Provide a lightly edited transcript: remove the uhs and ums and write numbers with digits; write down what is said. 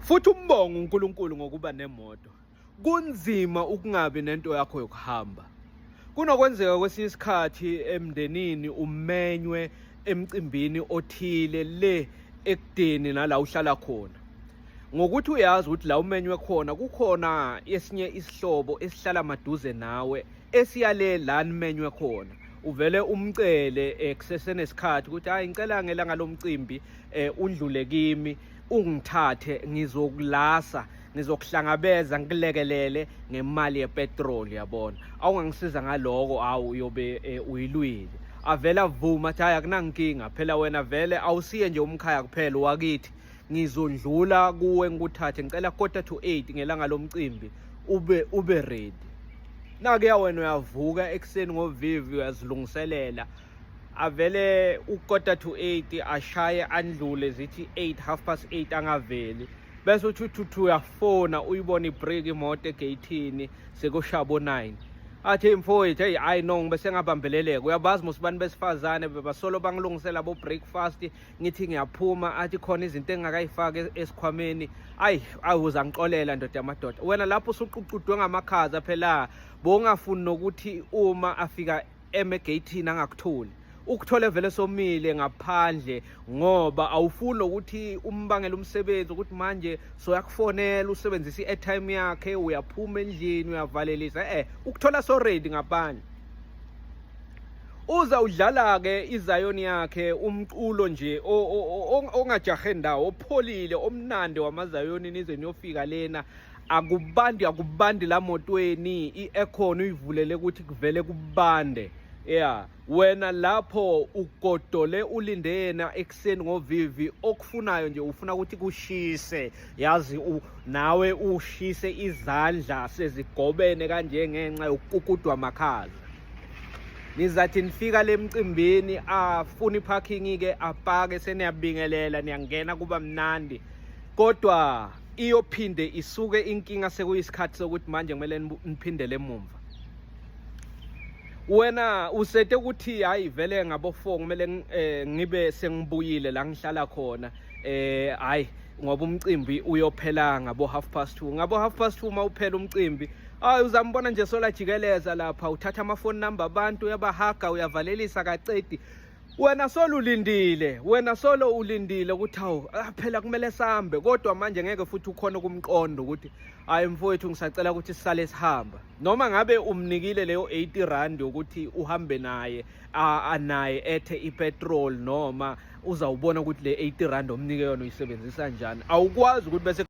Futhi umbonga uNkulunkulu ngokuba nemoto. Kunzima ukungabi nento yakho yokuhamba. Kunokwenzeka kwesinye isikhathi emndenini umenywe emcimbini othile le ekudeni nala uhlala khona. Ngokuthi uyazi ukuthi la umenywe khona kukhona esinye isihlobo esihlala maduze nawe esiyale la nimenywe khona. Uvele umcele kusesenesikhathi ukuthi hayi ngicela ngelanga lomcimbi undlule kimi ungithathe ngizokulasa ngizokuhlangabeza ngikulekelele ngemali yepetrol yabona awungangisiza ngaloko uyobe uyilwile avela avuma athi hayi akunankinga phela wena vele awusiye nje umkhaya kuphela wakithi ngizondlula kuwe ngikuthathe ngicela 7:45 ngelanga lomcimbi ube ready. Na-ke wena uyavuka ekuseni ngovivi uyazilungiselela avele 7:45 ashaye andlule zithi 8:30 angaveli bese uthi uyafona uyibona ibreak imoto egate sekushabo 9 athi mfowethu hey hayi no ngibese ngabambeleleka uyabazi mosibani besifazane bebasolo bangilungisela bo breakfast ngithi ngiyaphuma athi khona izinto engakayifaka esikhwameni awuza ngixolela ndoda yamadoda wena lapho usuququdwe ngamakhaza phela bongafuni nokuthi uma afika emegate angakutholi ukuthole vele somile ngaphandle ngoba awufuni ukuthi umbangela umsebenzi ukuthi manje soyakufonela usebenzisa i-airtime yakhe uyaphuma endlini uyavalelisa ukuthola so ready ngaphandle uza udlala ke izayoni yakhe umculo nje ongajahe ndawo opholile omnandi wamazayoni nize niyofika lena akubandi la motweni i-aircon uyivulele ukuthi kuvele kubande wena lapho ugodole ulinde yena ekuseni ngovivi okufunayo nje ufuna ukuthi kushise yazi nawe ushise izandla sezigobene kanje ngenxa yokuqukudwa amakhaza nizathi nifika lemcimbini afuna iparking ke apake seniyabingelela niyangena kuba mnandi kodwa iyophinde isuke inkinga sekuyisikhathi sokuthi manje kumele niphindele emumva wena usethe ukuthi hayi vele ngabo 4 kumele ngibe sengibuyile la ngihlala khona hayi ngoba umcimbi uyophela ngabo 2:30 ngabo 2:30 mawuphela umcimbi uzambona nje sola jikeleza lapha uthatha amafoni number abantu uyabahaga uyavalelisa kacedi wena solo ulindile ukuthi phela kumele sihambe kodwa manje ngeke futhi ukhona kumqondo ukuthi hayi mfowethu ngisacela ukuthi sisale sihamba noma ngabe umnikile leyo 80 rand ukuthi uhambe naye anaye ethe ipetrol noma uzawubona ukuthi le 80 rand omnike yona uyisebenzisa kanjani awukwazi ukuthi bese